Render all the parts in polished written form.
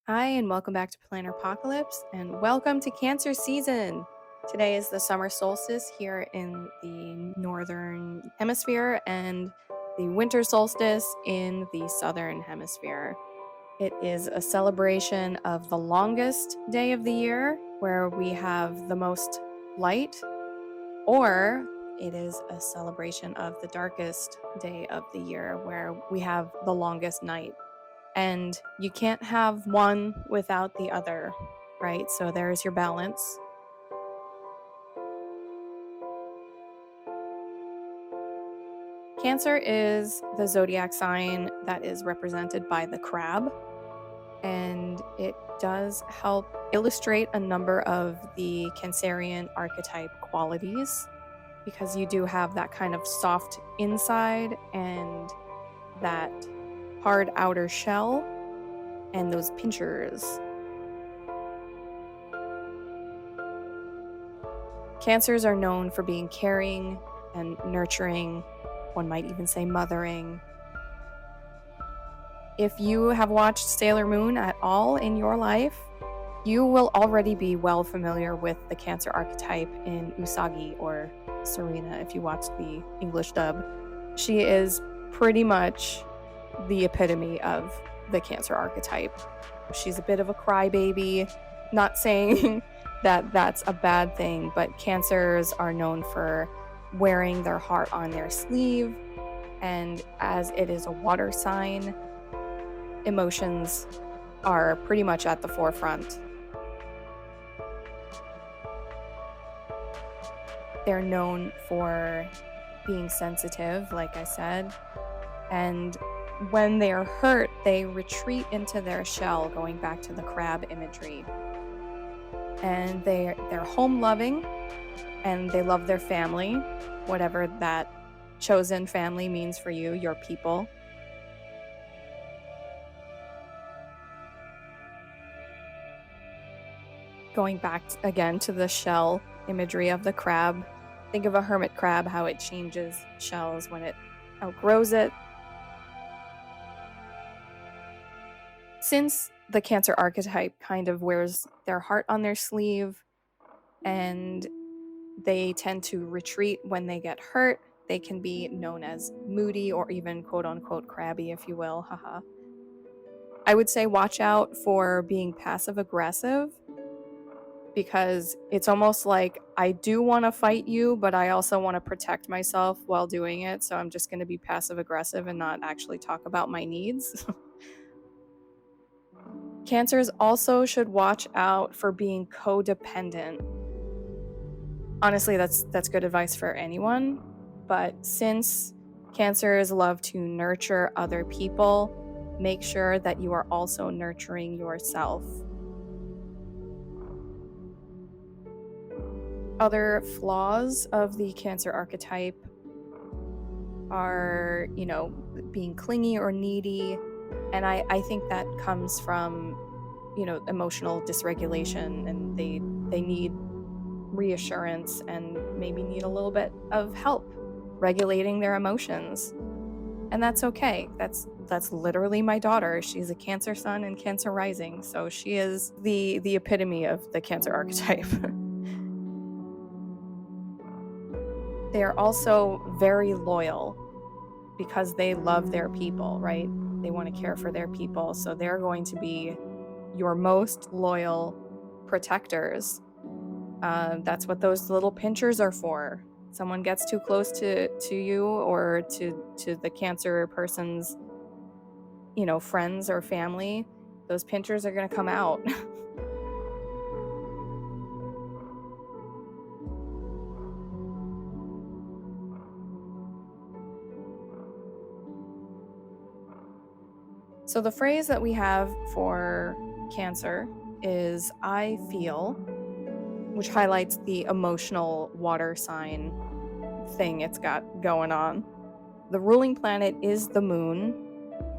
Hi, and welcome back to Planner Apocalypse, and welcome to Cancer season. Today is the summer solstice here in the northern hemisphere and the winter solstice in the southern hemisphere. It is a celebration of the longest day of the year, where we have the most light, or it is a celebration of the darkest day of the year, where we have the longest night. And you can't have one without the other, right? So there's your balance. Cancer is the zodiac sign that is represented by the crab, and it does help illustrate a number of the Cancerian archetype qualities, because you do have that kind of soft inside and that hard outer shell and those pinchers. Cancers are known for being caring and nurturing, one might even say mothering. If you have watched Sailor Moon at all in your life, you will already be well familiar with the Cancer archetype in Usagi, or Serena if you watched the English dub. She is pretty much the epitome of the Cancer archetype. She's a bit of a crybaby, not saying that that's a bad thing, but Cancers are known for wearing their heart on their sleeve, and as it is a water sign, emotions are pretty much at the forefront. They're known for being sensitive, like I said, and when they are hurt, they retreat into their shell, going back to the crab imagery. And they're home-loving, and they love their family, whatever that chosen family means for you, your people. Going back again to the shell imagery of the crab, think of a hermit crab, how it changes shells when it outgrows it. Since the Cancer archetype kind of wears their heart on their sleeve and they tend to retreat when they get hurt, they can be known as moody or even quote-unquote crabby, if you will. Haha. I would say watch out for being passive-aggressive, because it's almost like I do want to fight you, but I also want to protect myself while doing it, so I'm just going to be passive-aggressive and not actually talk about my needs. Cancers also should watch out for being codependent. Honestly, that's good advice for anyone, but since Cancers love to nurture other people, make sure that you are also nurturing yourself. Other flaws of the Cancer archetype are, being clingy or needy, and I think that comes from, emotional dysregulation, and they need reassurance and maybe need a little bit of help regulating their emotions. And that's okay. That's literally my daughter. She's a Cancer sun and Cancer rising, so she is the epitome of the Cancer archetype. They are also very loyal because they love their people, right? They want to care for their people, so they're going to be your most loyal protectors. That's what those little pinchers are for. Someone gets too close to you or to the Cancer person's, friends or family, those pinchers are going to come out. So the phrase that we have for Cancer is "I feel," which highlights the emotional water sign thing it's got going on. The ruling planet is the moon,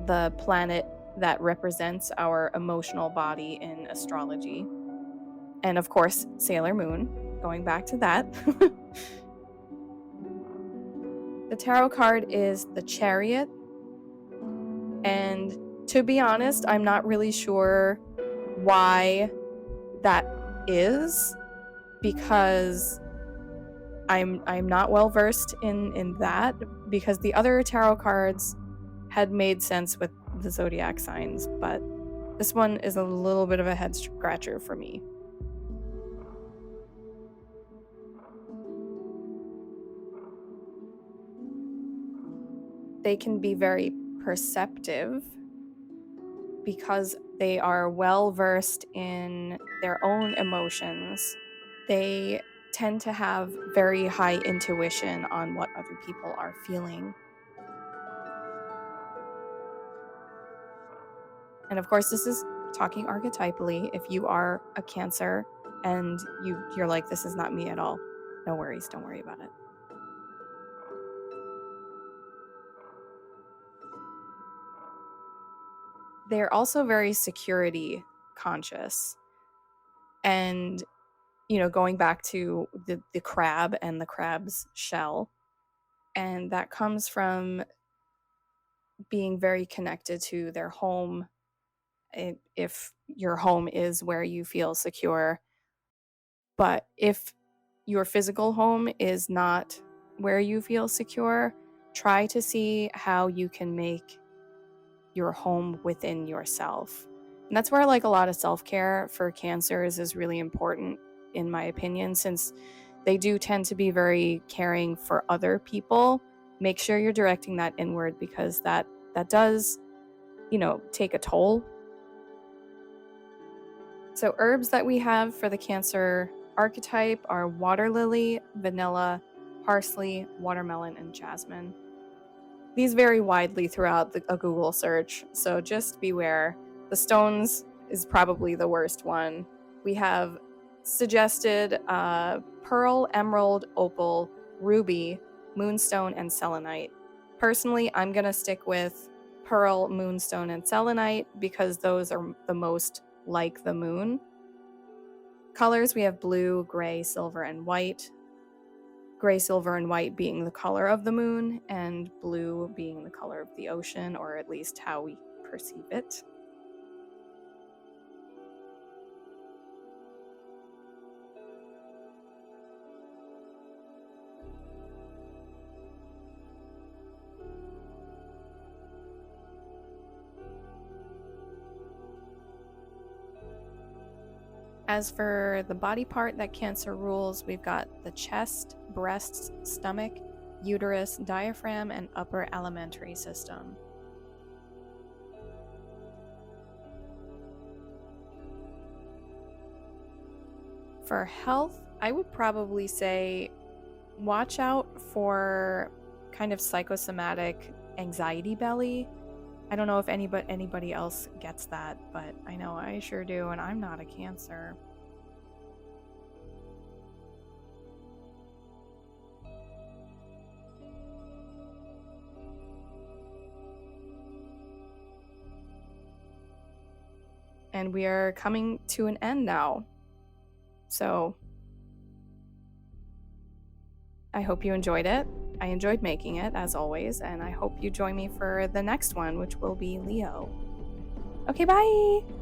the planet that represents our emotional body in astrology. And of course, Sailor Moon, going back to that. The tarot card is the Chariot, and to be honest, I'm not really sure why that is, because I'm not well versed in that, because the other tarot cards had made sense with the zodiac signs, but this one is a little bit of a head scratcher for me. They can be very perceptive because they are well versed in their own emotions. They tend to have very high intuition on what other people are feeling. And of course, this is talking archetypally. If you are a Cancer and you're like, this is not me at all, no worries, don't worry about it. They're also very security conscious. And, going back to the crab and the crab's shell, and that comes from being very connected to their home. If your home is where you feel secure, but if your physical home is not where you feel secure, try to see how you can make your home within yourself. And that's where a lot of self-care for Cancers is really important, in my opinion, since they do tend to be very caring for other people. Make sure you're directing that inward, because that does, take a toll. So herbs that we have for the Cancer archetype are water lily, vanilla, parsley, watermelon, and jasmine. These vary widely throughout a Google search, so just beware. The stones is probably the worst one. We have suggested pearl, emerald, opal, ruby, moonstone, and selenite. Personally, I'm going to stick with pearl, moonstone, and selenite because those are the most like the moon. Colors, we have blue, gray, silver, and white. Gray, silver, and white being the color of the moon, and blue being the color of the ocean, or at least how we perceive it. As for the body part that Cancer rules, we've got the chest, breasts, stomach, uterus, diaphragm, and upper alimentary system. For health, I would probably say watch out for kind of psychosomatic anxiety belly. I don't know if anybody else gets that, but I know I sure do, and I'm not a Cancer. And we are coming to an end now. So I hope you enjoyed it. I enjoyed making it, as always, and I hope you join me for the next one, which will be Leo. Okay, bye!